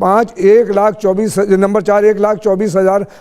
4, 1,24,000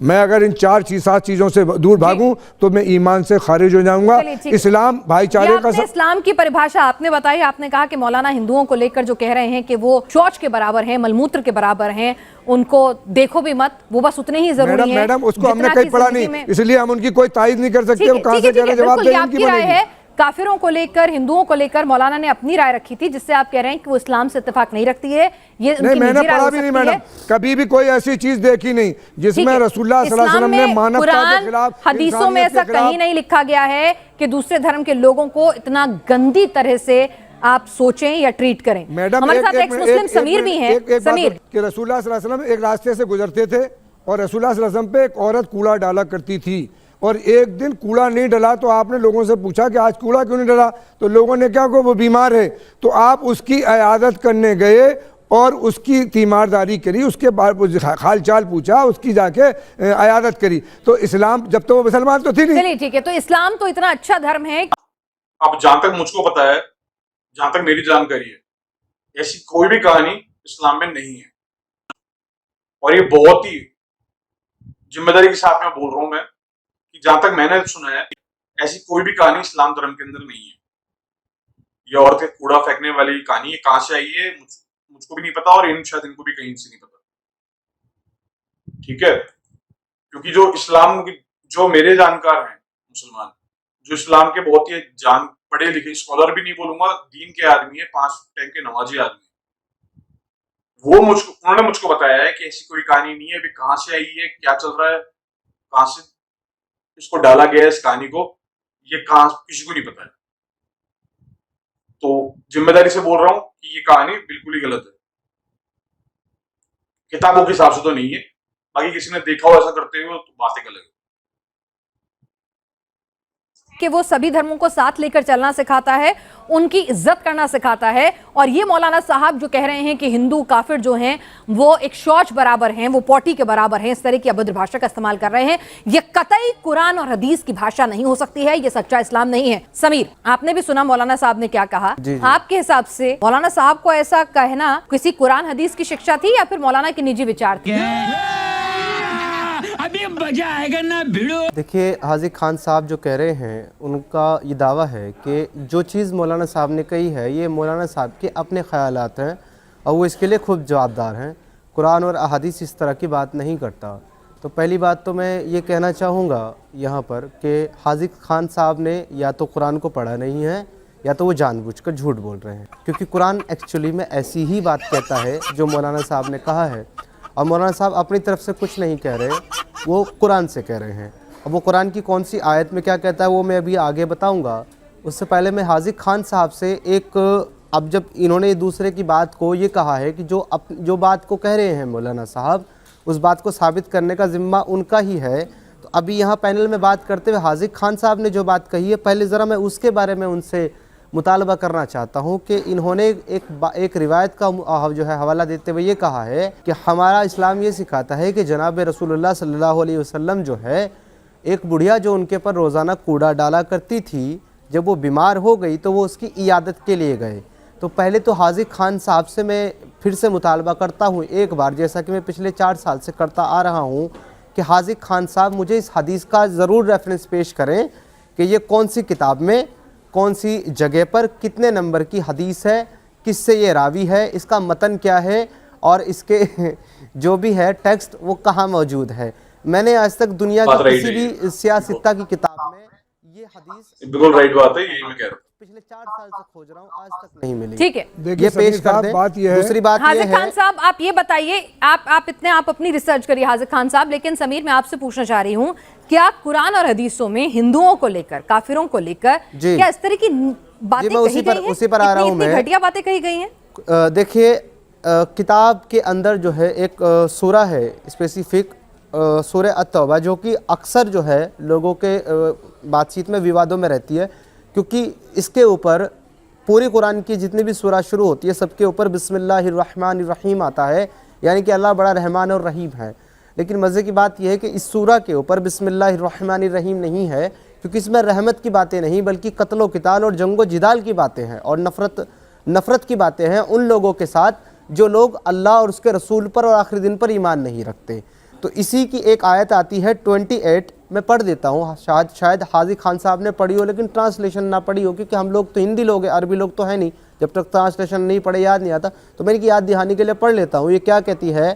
میں اگر ان 4-7 چیزوں سے دور بھاگوں تو میں ایمان سے خارج ہو جاؤں گا. اسلام بھائی چارے کا اسلام کی پریبھاشا آپ نے بتائی. آپ نے کہا کہ مولانا ہندوؤں کو لے کر جو کہہ رہے ہیں کہ وہ شوچ کے برابر ہیں, ملموتر کے برابر ہیں, ان کو دیکھو بھی مت, وہ بس اتنے ہی ضروری ہیں. میڈم اس کو ہم نے کہیں پڑھا نہیں, اس لیے ہم ان کی کوئی تائید نہیں کر سکتے. وہ کہاں سے کہہ رہے ہیں, جواب دیں ان کی بنے گی. کافروں کو لے کر, ہندوؤں کو لے کر مولانا نے اپنی رائے رکھی تھی, جس سے آپ کہہ رہے ہیں کہ وہ اسلام سے اتفاق نہیں رکھتی ہے. یہ نہیں, میں نے پڑھا بھی نہیں میڈم, کبھی بھی کوئی ایسی چیز دیکھی نہیں جس میں رسول اللہ صلی اللہ علیہ وسلم نے مانوتا کے خلاف, حدیثوں میں ایسا کہیں نہیں لکھا گیا ہے کہ دوسرے دھرم کے لوگوں کو اتنا گندی طرح سے آپ سوچیں یا ٹریٹ کریں. ہمارے ساتھ ایکس مسلم سمیر بھی ہیں. سمیر, کہ رسول اللہ صلی اللہ علیہ وسلم ایک راستے سے گزرتے تھے اور رسول اللہ صلی اللہ علیہ وسلم پہ ایک عورت کوڑا ڈالا کرتی تھی, اور ایک دن کوڑا نہیں ڈلا تو آپ نے لوگوں سے پوچھا کہ آج کوڑا کیوں نہیں ڈلا, تو لوگوں نے کہا کہ وہ بیمار ہے. تو آپ اس کی عیادت کرنے گئے اور اس کی تیمارداری کری, اس کے بعد حال چال پوچھا, اس کی جا کے عیادت کری. تو اسلام, جب تو وہ مسلمان تو تھی نہیں. چلیے ٹھیک ہے, تو اسلام تو اتنا اچھا دھرم ہے. اب جہاں تک مجھ کو پتا ہے, جہاں تک میری جانکاری ہے, ایسی کوئی بھی کہانی اسلام میں نہیں ہے. اور یہ بہت ہی ذمہ داری کے ساتھ میں بول رہا ہوں میں, کہ جہاں تک میں نے سنا ہے ایسی کوئی بھی کہانی اسلام دھرم کے اندر نہیں ہے. یہ عورتیں کوڑا پھینکنے والی کہانی ہے, کہاں سے آئی ہے مجھ کو بھی نہیں پتا, اور شاید ان کو بھی کہیں سے نہیں پتا. ٹھیک ہے, کیونکہ جو اسلام, جو میرے جانکار ہیں مسلمان, جو اسلام کے بہت ہی پڑھے لکھے, اسکالر بھی نہیں بولوں گا, دین کے آدمی ہے, 5 ٹائم کے نمازی آدمی, وہ انہوں نے مجھ کو بتایا ہے کہ ایسی کوئی کہانی نہیں ہے. ابھی کہاں سے آئی ہے, کیا چل رہا ہے, کہاں سے اس کو ڈالا گیا ہے اس کہانی کو, یہ کہاں کسی کو نہیں پتا ہے. تو ذمہ داری سے بول رہا ہوں کہ یہ کہانی بالکل ہی غلط ہے. کتابوں کے حساب سے تو نہیں ہے, باقی کسی نے دیکھا ہو ایسا کرتے ہوئے تو باتیں الگ ہے. کہ وہ سبھی دھرموں کو ساتھ لے کر چلنا سکھاتا ہے, ان کی عزت کرنا سکھاتا ہے. اور یہ مولانا صاحب جو کہہ رہے ہیں کہ ہندو کافر جو ہیں وہ ایک شوچ برابر ہیں, وہ پوٹی کے برابر ہیں, اس طرح کی ابھدر بھاشا کا استعمال کر رہے ہیں, یہ قطعی قرآن اور حدیث کی بھاشا نہیں ہو سکتی ہے, یہ سچا اسلام نہیں ہے. سمیر, آپ نے بھی سنا مولانا صاحب نے کیا کہا. آپ کے حساب سے مولانا صاحب کو ایسا کہنا کسی قرآن حدیث کی شکشا تھی یا پھر مولانا کے نجی وچار تھے؟ دیکھیے, حاجی خان صاحب جو کہہ رہے ہیں ان کا یہ دعویٰ ہے کہ جو چیز مولانا صاحب نے کہی ہے یہ مولانا صاحب کے اپنے خیالات ہیں اور وہ اس کے لیے خود جوابدار ہیں. قرآن اور احادیث اس طرح کی بات نہیں کرتا. تو پہلی بات تو میں یہ کہنا چاہوں گا یہاں پر کہ حاجی خان صاحب نے یا تو قرآن کو پڑھا نہیں ہے یا تو وہ جان بوجھ کر جھوٹ بول رہے ہیں, کیونکہ قرآن ایکچولی میں ایسی ہی بات کہتا ہے جو مولانا صاحب نے کہا ہے. اور مولانا صاحب اپنی طرف سے کچھ نہیں کہہ رہے, وہ قرآن سے کہہ رہے ہیں. اب وہ قرآن کی کون سی آیت میں کیا کہتا ہے وہ میں ابھی آگے بتاؤں گا. اس سے پہلے میں حاجی خان صاحب سے اب جب انہوں نے دوسرے کی بات کو یہ کہا ہے کہ جو بات کو کہہ رہے ہیں مولانا صاحب, اس بات کو ثابت کرنے کا ذمہ ان کا ہی ہے. تو ابھی یہاں پینل میں بات کرتے ہوئے حاجی خان صاحب نے جو بات کہی ہے, پہلے ذرا میں اس کے بارے میں ان سے مطالبہ کرنا چاہتا ہوں کہ انہوں نے ایک روایت کا جو ہے حوالہ دیتے ہوئے یہ کہا ہے کہ ہمارا اسلام یہ سکھاتا ہے کہ جناب رسول اللہ صلی اللہ علیہ وسلم جو ہے, ایک بڑھیا جو ان کے پر روزانہ کوڑا ڈالا کرتی تھی, جب وہ بیمار ہو گئی تو وہ اس کی عیادت کے لیے گئے. تو پہلے تو حاجی خان صاحب سے میں پھر سے مطالبہ کرتا ہوں ایک بار, جیسا کہ میں پچھلے 4 سال سے کرتا آ رہا ہوں, کہ حاجی خان صاحب مجھے اس حدیث کا ضرور ریفرنس پیش کریں کہ یہ کون سی کتاب میں, کون سی جگہ پر, کتنے نمبر کی حدیث ہے, کس سے یہ راوی ہے, اس کا متن کیا ہے, اور اس کے جو بھی ہے ٹیکسٹ وہ کہاں موجود ہے. میں نے آج تک دنیا کی کسی بھی سیاستہ کی کتاب میں یہ حدیث بالکل رائٹ بات ہے, یہی میں کہہ رہا ہوں, پچھلے 4 سال سے کھوج رہا ہوں, آج تک نہیں ملی. ٹھیک ہے, یہ پیش کر دیں. دوسری بات یہ ہے, حاجی خان صاحب آپ یہ بتائیے, آپ اپنی ریسرچ کریے حاجی خان صاحب, لیکن سمیر میں آپ سے پوچھنا چاہ رہی ہوں, کیا قرآن اور حدیثوں میں ہندوؤں کو لے کر, کافروں کو لے کر کیا اس طرح کی باتیں کہی گئی ہیں, اسی پر آ رہا ہوں میں, گھٹیا باتیں کہی گئی ہیں؟ دیکھیے, کتاب کے اندر جو ہے ایک سورہ ہے اسپیسیفک, سورہ التوبہ, جو کہ اکثر جو ہے لوگوں کے بات چیت میں ووادوں میں رہتی ہے, کیونکہ اس کے اوپر پوری قرآن کی جتنی بھی سورہ شروع ہوتی ہے سب کے اوپر بسم اللہ الرحمن الرحیم آتا ہے, یعنی کہ اللہ بڑا رحمان اور رحیم ہے. لیکن مزے کی بات یہ ہے کہ اس سورہ کے اوپر بسم اللہ الرحمن الرحیم نہیں ہے, کیونکہ اس میں رحمت کی باتیں نہیں بلکہ قتل و قتال اور جنگ و جدال کی باتیں ہیں, اور نفرت کی باتیں ہیں ان لوگوں کے ساتھ جو لوگ اللہ اور اس کے رسول پر اور آخری دن پر ایمان نہیں رکھتے. تو اسی کی ایک آیت آتی ہے 28، میں پڑھ دیتا ہوں، شاید حاضی خان صاحب نے پڑھی ہو لیکن ٹرانسلیشن نہ پڑھی ہو، کیونکہ ہم لوگ تو ہندی لوگ ہیں، عربی لوگ تو ہیں نہیں، جب تک ٹرانسلیشن نہیں پڑھے یاد نہیں آتا، تو میں نے یاد دہانی کے لیے پڑھ لیتا ہوں۔ یہ کیا کہتی ہے؟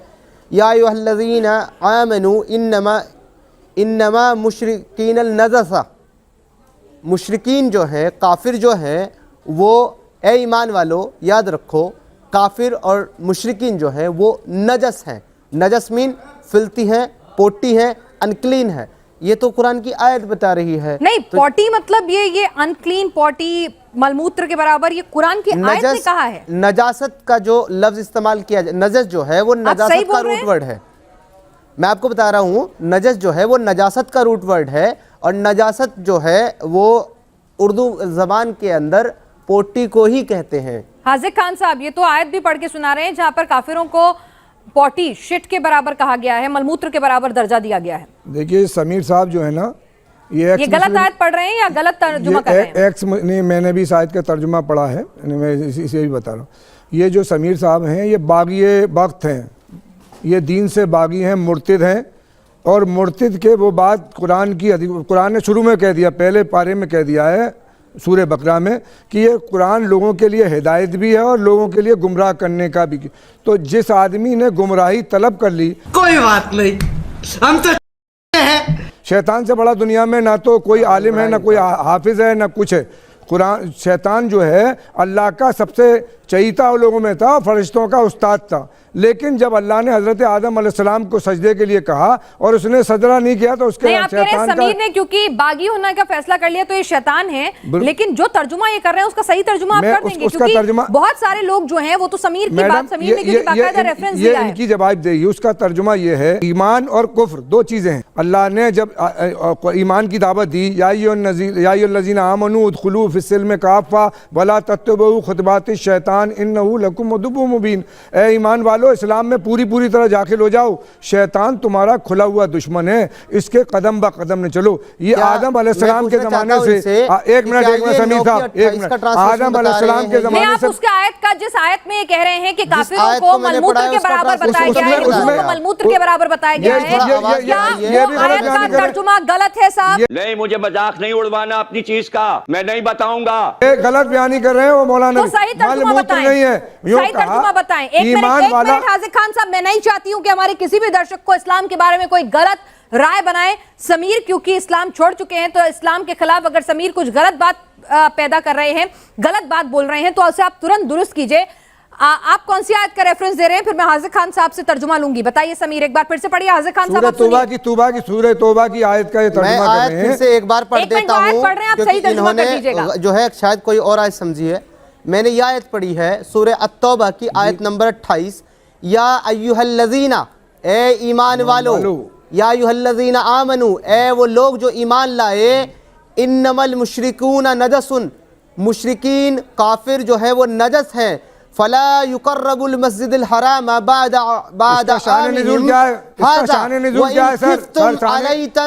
یا ایھا الذین آمنوا انما مشرکین النجس، مشرکین جو ہیں، کافر جو ہیں، وہ اے ایمان والو یاد رکھو، کافر اور مشرکین جو ہیں وہ نجس ہیں۔ نجس مین فلتی ہیں، پوٹی ہیں، انکلین ہے۔ یہ تو قرآن کی آیت بتا رہی ہے۔ نہیں، پوٹی مطلب یہ انکلین، پوٹی ملموتر کے برابر، یہ قرآن کی آیت نے کہا ہے۔ نجاست کا جو لفظ استعمال کیا جائے، نجس جو ہے وہ نجاست کا روٹ ورڈ ہے۔ میں آپ کو بتا رہا ہوں، نجس جو ہے وہ نجاست کا روٹ ورڈ ہے، اور نجاست جو ہے وہ اردو زبان کے اندر پوٹی کو ہی کہتے ہیں۔ حاذق خان صاحب یہ تو آیت بھی پڑھ کے سنا رہے ہیں جہاں پر کافروں کو پوٹی، شٹ کے برابر کہا گیا ہے، ملموتر کے برابر درجہ دیا گیا ہے۔ دیکھیے سمیر صاحب جو ہے نا، یہ غلط آیت پڑھ رہے ہیں یا غلط ترجمہ کر رہے ہیں؟ نہیں، میں نے بھی اس آیت کا ترجمہ پڑھا ہے، میں اسے بھی بتا رہا ہوں۔ یہ جو سمیر صاحب ہیں یہ باغی وقت ہیں، یہ دین سے باغی ہیں، مرتد ہیں، اور مرتد کے وہ بات قرآن نے شروع میں کہہ دیا، پہلے پارے میں کہہ دیا ہے سورہ بقرہ میں کہ یہ قرآن لوگوں کے لیے ہدایت بھی ہے اور لوگوں کے لیے گمراہ کرنے کا بھی۔ تو جس آدمی نے گمراہی طلب کر لی، کوئی بات نہیں، ہم تو شیطان سے بڑا دنیا میں نہ تو کوئی عالم ہے، نہ کوئی حافظ ہے، نہ کچھ ہے۔ شیطان جو ہے اللہ کا سب سے چہیتا لوگوں میں تھا، فرشتوں کا استاد تھا، لیکن جب اللہ نے حضرت آدم علیہ السلام کو سجدے کے لیے کہا اور اس نے سجدہ نہیں کیا تو اس کے نہیں، آپ کہہ رہے ہیں سمیر نے کیونکہ باغی ہونے کا فیصلہ کر لیا تو یہ شیطان ہے، لیکن جو ترجمہ یہ کر رہے ہیں اس کا صحیح ترجمہ آپ کر دیں گے، کیونکہ بہت سارے لوگ جو ہیں وہ تو سمیر کی بات، سمیر نے کیونکہ باقاعدہ ریفرنس دیا ہے۔ یہ ان کی جواب دے گی، اس کا ترجمہ یہ ہے ایمان اور کفر دو چیزیں ہیں۔ اللہ نے جب ایمان کی دعوت دی، یا ایھا الذین آمنوا ادخلوا فی السلم کافہ ولا تتبعوا خطوات الشیطان انہ لکم عدو مبین، اے ایمان والو اسلام میں پوری طرح داخل ہو جاؤ، شیطان تمہارا کھلا ہوا دشمن ہے، اس کے قدم با قدم نہ چلو۔ یہ آدم علیہ السلام کے زمانے سے، ایک منٹ سمیر صاحب، ایک منٹ، آدم علیہ السلام کے زمانے سے، آپ اس کے آیت کا جس آیت میں یہ کہہ رہے ہیں کہ کافروں کو ملموتر کے برابر بتایا گیا ہے، ہندوؤں کو ملموتر کے برابر بتایا گیا ہے، کیا وہ آیت کا ترجمہ غلط ہے صاحب؟ نہیں، مجھے مذاق نہیں اڑوانا اپنی چیز کا، میں نہیں بتاؤں گا۔ ایک غلط بیانی کر رہے ہیں وہ مولانا، تو صحیح ترجمہ بتائیں، صحیح ترجمہ بتائیں۔ ایک منٹ حاذق خان صاحب، میں نہیں چاہتی ہوں کہ ہمارے کسی بھی درشک کو اسلام کے بارے میں کوئی غلط رائے بنائے۔ سمیر کیونکہ اسلام چھوڑ چکے ہیں تو اسلام کے خلاف اگر سمیر کچھ غلط بات پیدا کر رہے ہیں، غلط بات بول رہے ہیں تو اسے آپ ترنت درست کیجئے۔ آپ کون سی آیت کا ریفرنس دے رہے ہیں؟ پھر میں حاذق خان صاحب سے ترجمہ لوں گی۔ بتائیے سمیر، ایک بار پھر سے پڑھیے حاذق خان صاحب۔ سورہ توبہ کی آیت کا یہ ترجمہ کر رہے ہیں۔ میں آیت پھر سے ایک بار پڑھ دیتا ہوں کیونکہ انہوں نے جو ہے شاید کوئی اور آیت سمجھی ہے۔ میں نے یہ آیت پڑھی ہے سورہ التوبہ کی آیت نمبر 28، یا ایھا الذین، اے ایمان والو، یا ایھا الذین آمنو، اے وہ لوگ جو ایمان لائے، انما المشرکون نجس، مشرکین کافر جو ہے وہ نجس ہیں، فلا یقربوا المسجد الحرام بعد عامہم ھذا وإن خفتم علیۃ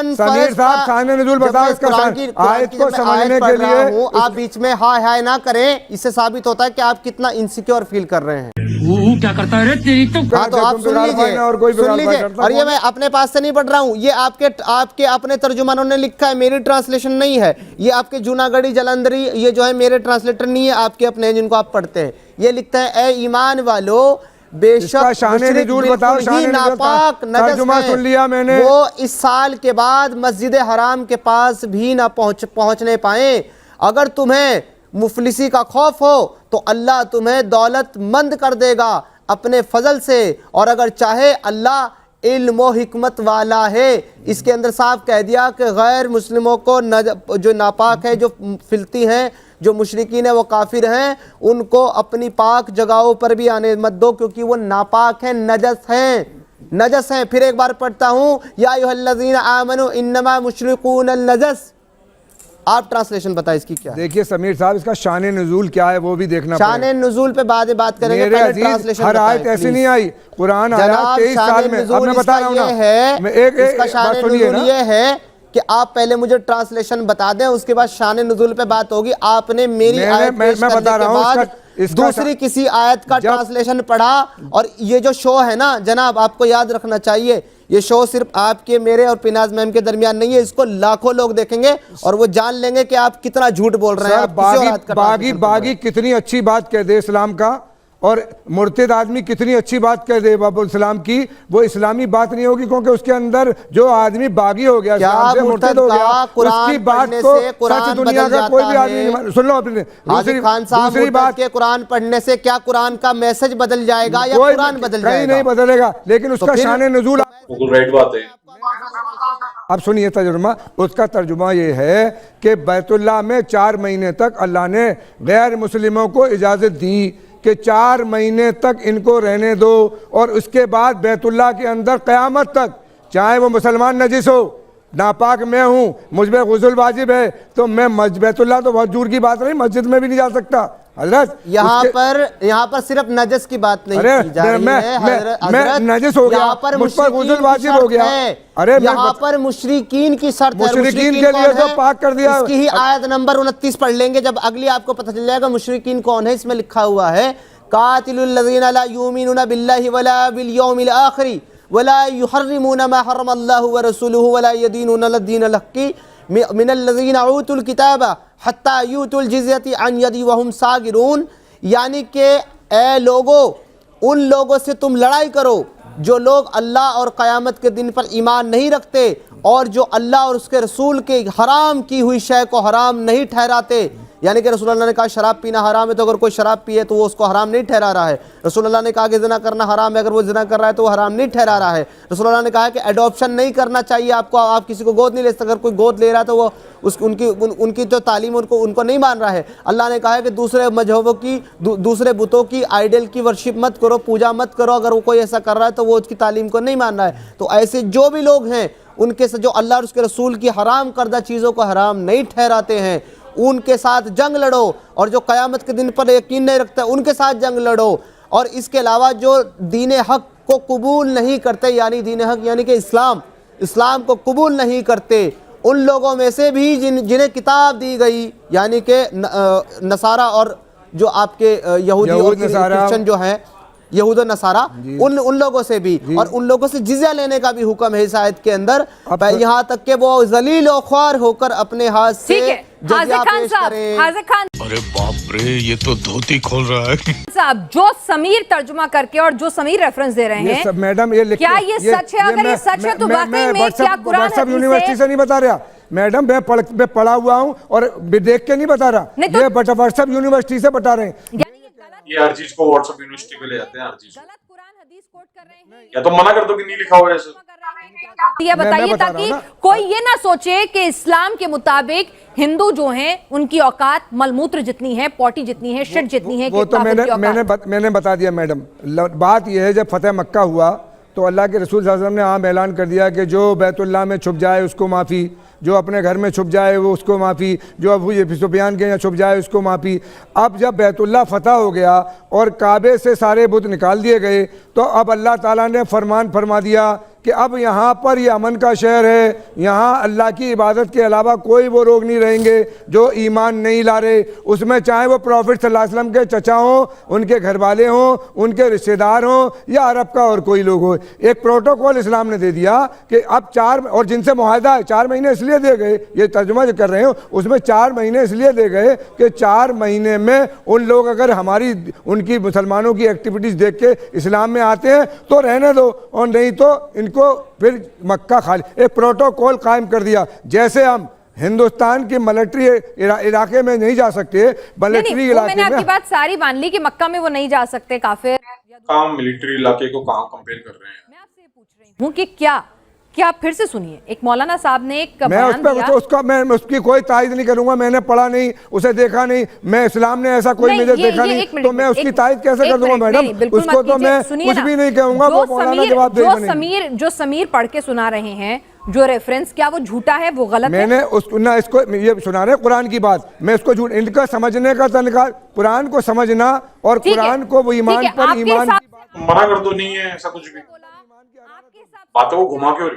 آیت کو سمجھنے کے لیے آپ بیچ میں ہائے نہ کریں، اس سے ثابت ہوتا ہے کہ آپ کتنا انسیکیور فیل کر رہے ہیں۔ کیا کرتا ہے تیری تو تو آپ سن لیجئے، اور یہ میں اپنے پاس سے نہیں پڑھ رہا ہوں، یہ آپ کے اپنے ترجمانوں نے لکھا ہے، میری ٹرانسلیشن نہیں ہے، یہ آپ کے جوناگڑھی جلندری یہ جو ہے میرے ٹرانسلیٹر نہیں ہے، آپ کے اپنے ہیں جن کو آپ پڑھتے ہیں۔ یہ لکھتا ہے اے ایمان والو، بے شک مشرک بالکل ہی ناپاک نجس ہیں، وہ اس سال کے بعد مسجد حرام کے پاس بھی نہ پہنچنے پائیں۔ اگر تمہیں مفلسی کا خوف ہو تو اللہ تمہیں دولت مند کر دے گا اپنے فضل سے، اور اگر چاہے اللہ علم و حکمت والا ہے۔ اس کے اندر صاف کہہ دیا کہ غیر مسلموں کو جو ناپاک ہے، جو فلتی ہیں، جو مشرکین ہیں، وہ کافر ہیں، ان کو اپنی پاک جگہوں پر بھی آنے مت دو کیونکہ وہ ناپاک ہیں، نجس ہیں۔ پھر ایک بار پڑھتا ہوں، یا ایھا الذین آمنوا انما مشرکون النجس۔ آپ ٹرانسلیشن بتائیں اس کی کیا ہے؟ دیکھیے سمیر صاحب، اس کا شان نزول کیا ہے وہ بھی دیکھنا پڑے۔ شان نزول پہ بعد بات کریں گے، پہلے ٹرانسلیشن ہر آیت ایسی نہیں آئی، قرآن آیا 23 سال میں، اب میں بتا رہا ہوں نا، اس کا شان نزول یہ ہے کہ آپ پہلے مجھے ٹرانسلیشن بتا دیں، اس کے بعد شان نزول پہ بات ہوگی۔ آپ نے میری آیت پیش کرنے کے بعد دوسری کسی آیت کا ٹرانسلیشن پڑھا، اور یہ جو شو ہے نا جناب، آپ کو یاد رکھنا چاہیے، یہ شو صرف آپ کے میرے اور پیناز میم کے درمیان نہیں ہے، اس کو لاکھوں لوگ دیکھیں گے اور وہ جان لیں گے کہ آپ کتنا جھوٹ بول رہے ہیں. آپ کسی اور آیت کا باغی کتنی اچھی بات کہہ دے اسلام کا، اور مرتد آدمی کتنی اچھی بات کہہ دے باب الاسلام کی، وہ اسلامی بات نہیں ہوگی، کیونکہ اس کے اندر جو آدمی باغی ہو گیا، اسلام سے مرتد ہو گیا، اس کی بات کو سچ دنیا کا کوئی بھی آدمی نہیں. سن لو اپنے حاضر خان صاحب، دوسری بات کے قرآن پڑھنے سے کیا قرآن کا میسج بدل جائے گا یا قرآن بدل جائے کہیں گا؟ نہیں بدلے گا، لیکن اس کا شان نزول. بالکل رائٹ بات ہے. اب سنیے ترجمہ، اس کا ترجمہ یہ ہے کہ بیت اللہ میں 4 مہینے تک اللہ نے غیر مسلموں کو اجازت دی کہ 4 مہینے تک ان کو رہنے دو، اور اس کے بعد بیت اللہ کے اندر قیامت تک چاہے وہ مسلمان نجس ہو، ناپاک میں ہوں، مجھ پہ غسل واجب ہے، تو میں بیت اللہ تو بہت دور کی بات نہیں، مسجد میں بھی نہیں جا سکتا. حضرت یہاں پر صرف نجس کی بات نہیں کی جا رہی ہے حضرت، میں نجس ہو گیا، مجھ پر غسل واجب ہو گیا. یہاں پر مشرکین کی شرط ہے. مشرکین کے لیے تو پاک کر دیا. اس کی ہی آیت نمبر 29 پڑھ لیں گے، جب اگلی آپ کو پتہ چل جائے گا مشرکین کون ہے. اس میں لکھا ہوا ہے قاتل الذین لا یؤمنون باللہ ولا بالیوم الآخر ولا يحرمون ما حرم اللہ ورسولہ ولا يدینون الدین الحق من الذین اوتوا الکتاب حتی یؤتوا الجزیۃ عن ید وہم صاغرون. یعنی کہ اے لوگو، ان لوگوں سے تم لڑائی کرو جو لوگ اللہ اور قیامت کے دن پر ایمان نہیں رکھتے، اور جو اللہ اور اس کے رسول کے حرام کی ہوئی شے کو حرام نہیں ٹھہراتے. یعنی کہ رسول اللہ نے کہا شراب پینا حرام ہے، تو اگر کوئی شراب پیے تو وہ اس کو حرام نہیں ٹھہرا رہا ہے. رسول اللہ نے کہا کہ زنا کرنا حرام ہے، اگر وہ زنا کر رہا ہے تو وہ حرام نہیں ٹھہرا رہا ہے. رسول اللہ نے کہا کہ ایڈاپشن نہیں کرنا چاہیے آپ کو، آپ کسی کو گود نہیں لے سکتے، اگر کوئی گود لے رہا ہے تو وہ ان کی جو تعلیم ان کو نہیں مان رہا ہے. اللہ نے کہا ہے کہ دوسرے مذہبوں کی، دوسرے بتوں کی، آئیڈل کی ورشپ مت کرو، پوجا مت کرو. اگر وہ کوئی ایسا کر رہا ہے تو وہ اس کی تعلیم کو نہیں مان رہا ہے. تو ایسے جو بھی لوگ ہیں ان کے جو اللہ اور اس کے رسول کی حرام کردہ چیزوں کو حرام نہیں ٹھہراتے ہیں، ان کے ساتھ جنگ لڑو، اور جو قیامت کے دن پر یقین نہیں رکھتے ان کے ساتھ جنگ لڑو. اور اس کے علاوہ جو دین حق کو قبول نہیں کرتے، یعنی دین حق یعنی کہ اسلام کو قبول نہیں کرتے، ان لوگوں میں سے بھی جنہیں کتاب دی گئی، یعنی کہ نصارہ اور جو آپ کے یہودی اور کرسچن جو ہیں، یہود و نصارہ، ان لوگوں سے بھی، اور ان لوگوں سے جزیہ لینے کا بھی حکم ہے اس آیت کے اندر، یہاں تک کہ وہ ذلیل و خوار ہو کر اپنے ہاتھ سے جزیہ پیش کریں. ارے باپ رے، یہ تو دھوتی کھول رہا ہے صاحب. جو سمیر ترجمہ کر کے اور جو سمیر ریفرنس دے رہے ہیں، میڈم یہ کیا یہ سچ ہے؟ اگر یہ سچ ہے تو واقعی میں کیا قرآن حدیث یونیورسٹی سے نہیں بتا رہا میڈم، میں پڑھا ہوا ہوں اور دیکھ کے نہیں بتا رہا، یہ واٹس ایپ یونیورسٹی سے بتا رہے ہیں. یہ ہر چیز کو واٹس ایپ یونیورسٹی پہ لے جاتے ہیں، ہر چیز یا تو منع کر دو کہ نہیں لکھا ہوا ایسے. یہ بتائیے تاکہ کوئی یہ نہ سوچے کہ اسلام کے مطابق ہندو جو ہیں ان کی اوقات ملموتر جتنی ہے، پوٹی جتنی ہے، شٹ جتنی ہے. وہ تو میں نے بتا دیا میڈم. بات یہ ہے جب فتح مکہ ہوا تو اللہ کے رسول صلی اللہ علیہ وسلم نے عام اعلان کر دیا کہ جو بیت اللہ میں چھپ جائے اس کو معافی، جو اپنے گھر میں چھپ جائے وہ اس کو معافی، جو ابو سفیان کے یہاں چھپ جائے اس کو معافی. اب جب بیت اللہ فتح ہو گیا اور کعبے سے سارے بت نکال دیے گئے تو اب اللہ تعالیٰ نے فرمان فرما دیا کہ اب یہاں پر یہ امن کا شہر ہے، یہاں اللہ کی عبادت کے علاوہ کوئی وہ لوگ نہیں رہیں گے جو ایمان نہیں لا رہے. اس میں چاہے وہ پروفٹ صلی اللہ علیہ وسلم کے چچا ہوں، ان کے گھر والے ہوں، ان کے رشتہ دار ہوں، یا عرب کا اور کوئی لوگ ہو. ایک پروٹوکول اسلام نے دے دیا کہ اب 4 اور جن سے معاہدہ ہے 4 مہینے اس لیے دے گئے، یہ ترجمہ جو کر رہے ہوں اس میں 4 مہینے اس لیے دے گئے کہ 4 مہینے میں ان لوگ اگر ان کی مسلمانوں کی ایکٹیویٹیز دیکھ کے اسلام میں آتے ہیں تو رہنے دو، اور نہیں تو ان کو پھر مکہ خالی. ایک پروٹوکول قائم کر دیا. جیسے ہم ہندوستان کی ملٹری علاقے میں نہیں جا سکتے، ملٹری علاقے میں نے آپ کی بات ساری مان لی کہ مکہ میں وہ نہیں جا سکتے کافر. کام ملٹری علاقے کو کہاں کمپیئر کر رہے ہیں؟ میں آپ سے پوچھ رہی ہوں کہ کیا پھر سے سنیے، ایک مولانا صاحب نے ایک بیان دیا، میں اس کی کوئی تائید نہیں کروں گا. میں نے پڑھا نہیں، اسے دیکھا نہیں، میں اسلام نے ایسا کوئی مجھے دیکھا نہیں، تو میں اس کی تائید کیسے کر دوں گا میڈم؟ اس کو تو میں کچھ بھی نہیں کہوں گا، وہ مولانا جواب دے گا. جو سمیر پڑھ کے سنا رہے ہیں جو ریفرنس، کیا وہ جھوٹا ہے، وہ غلط ہے؟ میں نے اس کو یہ سنا رہے قرآن کی بات، میں اس کو جھوٹ، ان کا سمجھنے کا طریقہ قرآن کو سمجھنا اور قرآن کو وہ ایمان پر ایمان. منع کر دو، نہیں ہے ایسا کچھ بھی، باتوں کو گھما کے ہو رہی.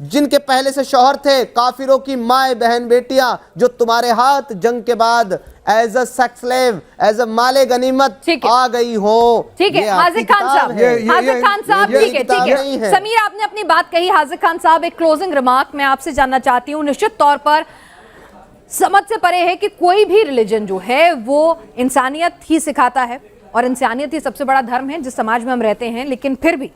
جن کے پہلے سے شوہر تھے کافروں کی مائیں بہن بیٹیاں جو تمہارے ہاتھ جنگ کے بعد as a sex slave as a مال غنیمت آ گئی ہوں. ٹھیک ہے حاذق خان صاحب، حاذق خان صاحب ٹھیک ہے. سمیر آپ نے اپنی بات کہی. حاذق خان صاحب ایک کلوزنگ ریمارک میں آپ سے جاننا چاہتی ہوں. نشچت طور پر سمجھ سے پرے ہے کہ کوئی بھی ریلیجن جو ہے وہ انسانیت ہی سکھاتا ہے اور انسانیت ہی سب سے بڑا دھرم ہے جس سماج میں ہم رہتے ہیں. لیکن پھر بھی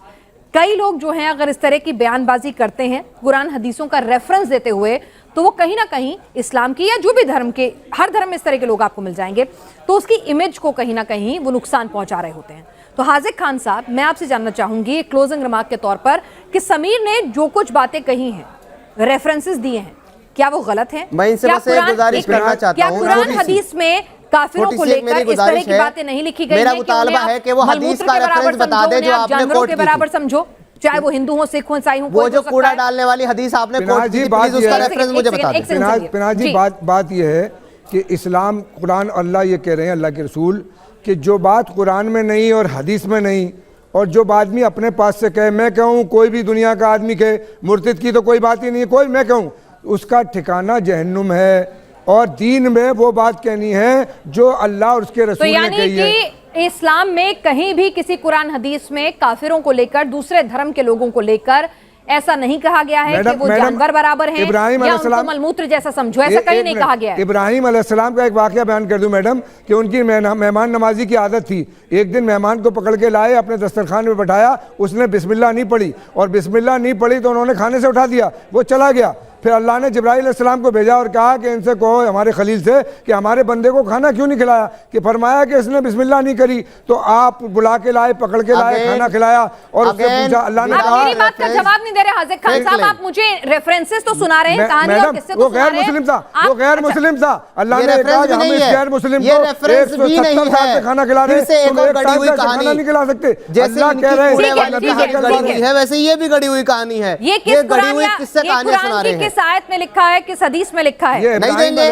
کئی لوگ جو ہیں اگر اس طرح کی بیان بازی کرتے ہیں قرآن حدیثوں کا ریفرنس دیتے ہوئے تو وہ کہیں نہ کہیں اسلام کی یا جو بھی دھرم کے، ہر دھرم میں اس طرح کے لوگ آپ کو مل جائیں گے، تو اس کی امیج کو کہیں نہ کہیں وہ نقصان پہنچا رہے ہوتے ہیں. تو حاذق خان صاحب میں آپ سے جاننا چاہوں گی ایک کلوزنگ ریمارک کے طور پر کہ سمیر نے جو کچھ باتیں کہی ہیں، ریفرنسز دیے ہیں، کیا وہ غلط ہیں؟ میں ان سے بس ایک گزارش کرنا چاہتا ہوں. کیا قرآن حدیث میں کافروں کو لے کر اس طرح کی باتیں نہیں لکھی گئی ہیں؟ میرا مطالبہ ہے کہ وہ حدیث کا ریفرنس بتا دے جو آپ نے کوٹ کی برابر سمجھو، چاہے وہ ہندو ہوں، سکھ ہوں، عیسائی ہوں. وہ جو کوڑا ڈالنے والی حدیث آپ نے کوٹ کی پلیز اس کا ریفرنس مجھے بتا دیں. پناہ جی بات یہ ہے کہ اسلام، قرآن، اللہ یہ کہہ رہے ہیں، اللہ کے رسول، کہ جو بات قرآن میں نہیں اور حدیث میں نہیں اور جو آدمی اپنے پاس سے کہے، میں کہوں کوئی بھی دنیا کا آدمی کہے مرتد کی تو کوئی بات ہی نہیں ہے، کوئی میں کہوں اس کا ٹھکانہ جہنم ہے. اور دین میں وہ بات کہنی ہے جو اللہ اور اس کے رسول نے کہی ہے. کہ اسلام میں کہیں بھی کسی قرآن حدیث میں کافروں کو لے کر، دوسرے دھرم کے لوگوں کو لے کر ایسا نہیں کہا گیا ہے کہ وہ جانور برابر ہیں یا ان کو ملموتر جیسا سمجھو، ایسا کہیں نہیں کہا گیا ہے. ابراہیم علیہ السلام کا ایک واقعہ بیان کر دوں میڈم کہ ان کی مہمان نوازی کی عادت تھی. ایک دن مہمان کو پکڑ کے لائے، اپنے دسترخوان میں بٹھایا، اس نے بسم اللہ نہیں پڑھی اور بسم اللہ نہیں پڑھی تو انہوں نے کھانے سے اٹھا دیا، وہ چلا گیا. پھر اللہ نے جبرائیل علیہ السلام کو بھیجا اور کہا کہ ان سے کہو، ہمارے خلیل سے، کہ ہمارے بندے کو کھانا کیوں نہیں کھلایا؟ کہ فرمایا کہ اس نے بسم اللہ نہیں کری. تو آپ بلا کے لائے، پکڑ کے لائے، کھانا کھلایا اور اس سے پوچھا. اللہ نے کہا، آپ میری بات کا جواب نہیں دے رہے حاذق خان صاحب، آپ مجھے ریفرنسز تو سنا رہے ہیں، کہانی اور قصے تو سنا رہے ہیں. وہ غیر مسلم تھا، وہ غیر مسلم تھا. اللہ نے کہا کہ ہم اس غیر مسلم یہ کو ریفرنس بھی نہیں 170 سال سے کھانا کھلا رہے ہیں، تم ایک ٹائم کا کھانا نہیں کھلا سکتے. اللہ کہہ رہے ہیں ویسے یہ بھی گڑی ہوئی کہانی ہے. یہ گڑی ہوئی قصے کہانی سنا رہے ہیں. کس آیت میں لکھا ہے، کس حدیث میں لکھا ہے؟ نہیں دیں گے،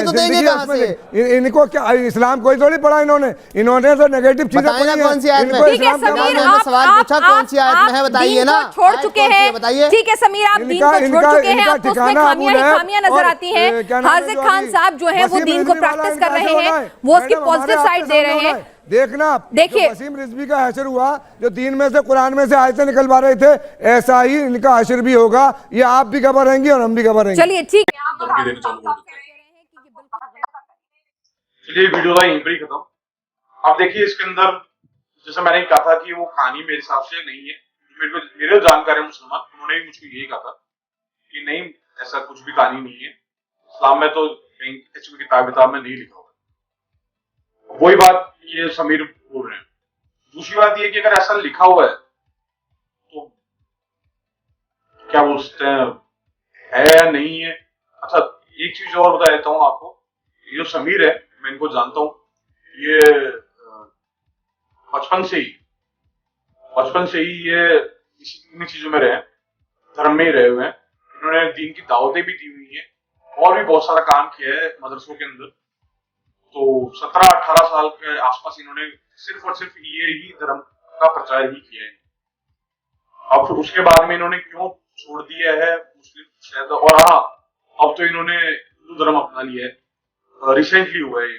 تو دیں گے کہاں سے؟ ان کو کیا اسلام کوئی تھوڑی پڑھا انہوں نے تو نیگیٹو چیزیں پڑھی ہیں. کون سی آیت میں؟ ٹھیک ہے سمیر، سوال پوچھا کون سی آیت میں ہے بتائیے نا. چھوڑ چکے ہیں، ٹھیک ہے سمیر آپ دین کو چھوڑ چکے ہیں، آپ کو اس میں خامیاں ہی خامیاں نظر آتی ہیں. حاذق خان صاحب جو ہیں وہ دین کو پریکٹس کر رہے ہیں، وہ اس کی پازیٹیو سائڈ دے رہے ہیں. دیکھنا دیکھیے وسیم رضوی کا حشر ہوا جو دین میں سے قرآن میں سے آیتیں نکلوا رہے تھے، ایسا ہی ان کا حشر بھی ہوگا. یہ آپ بھی خبر رہیں گی اور ہم بھی خبر رہیں گے. چلیے ٹھیک ہے، چلیے ویڈیو کا یہیں پر ہی ختم. اب دیکھیے اس کے اندر جیسے میں نے کہا تھا کہ وہ کہانی میرے حساب سے نہیں ہے. میرے جانکار ہے مسلمان، انہوں نے بھی مجھ کو یہی کہا تھا کہ نہیں ایسا کچھ بھی کہانی نہیں ہے. اسلام میں تو کہیں ایسی کتاب میں نہیں لکھا ہوا. وہی بات یہ سمیر بول رہے ہیں. دوسری بات یہ کہ اگر ایسا لکھا ہوا ہے تو کیا بولتے ہیں ہے یا نہیں ہے. اچھا ایک چیز اور بتا دیتا ہوں آپ کو، یہ جو سمیر ہے میں ان کو جانتا ہوں، یہ بچپن سے ہی یہ انہی چیزوں میں رہے ہیں، دھرم میں ہی رہے ہوئے ہیں. انہوں نے دین کی دعوتیں بھی دی ہوئی ہیں اور بھی بہت سارا کام کیا ہے مدرسوں کے اندر. تو 17-18 سال کے آس پاس انہوں نے صرف اور صرف یہی دھرم کا پرچار ہی کیا ہے. اب پھر اس کے بعد میں انہوں نے کیوں چھوڑ دیا ہے مسلم شاید، اور ہاں اب تو انہوں نے ہندو دھرم اپنا لیا ہے. ریسنٹلی ہوا ہے،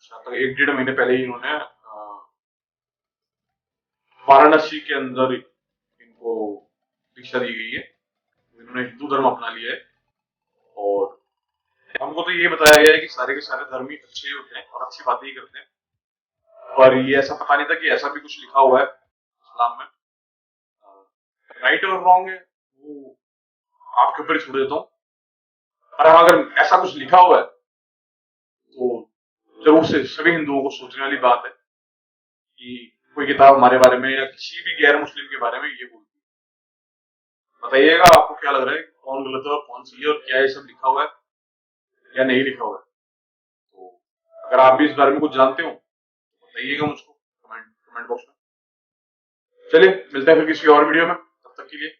شاید 1-1.5 مہینے پہلے ہی انہوں نے وارانسی کے اندر ان کو دیکشا دی گئی ہے، انہوں نے ہندو دھرم اپنا لیا ہے. اور ہم کو تو یہ بتایا گیا ہے کہ سارے کے سارے دھرم ہی اچھے ہوتے ہیں اور اچھی باتیں ہی کرتے ہیں. اور یہ ایسا پتہ نہیں تھا کہ ایسا بھی کچھ لکھا ہوا ہے اسلام میں. رائٹ اور رانگ ہے وہ آپ کے اوپر چھوڑ دیتا ہوں. اور اگر ایسا کچھ لکھا ہوا ہے تو ضرور سے سبھی ہندوؤں کو سوچنے والی بات ہے کہ کوئی کتاب ہمارے بارے میں یا کسی بھی غیر مسلم کے بارے میں یہ بولتی ہے. بتائیے گا آپ کو کیا لگ رہا ہے کون غلط ہے اور کون صحیح ہے، اور کیا یہ سب لکھا ہوا ہے یا نہیں لکھا ہوا ہے. تو اگر آپ بھی اس بارے میں کچھ جانتے ہو تو بتائیے گا مجھ کو کمنٹ باکس میں. چلیے ملتے ہیں پھر کسی اور ویڈیو میں، تب تک کے لیے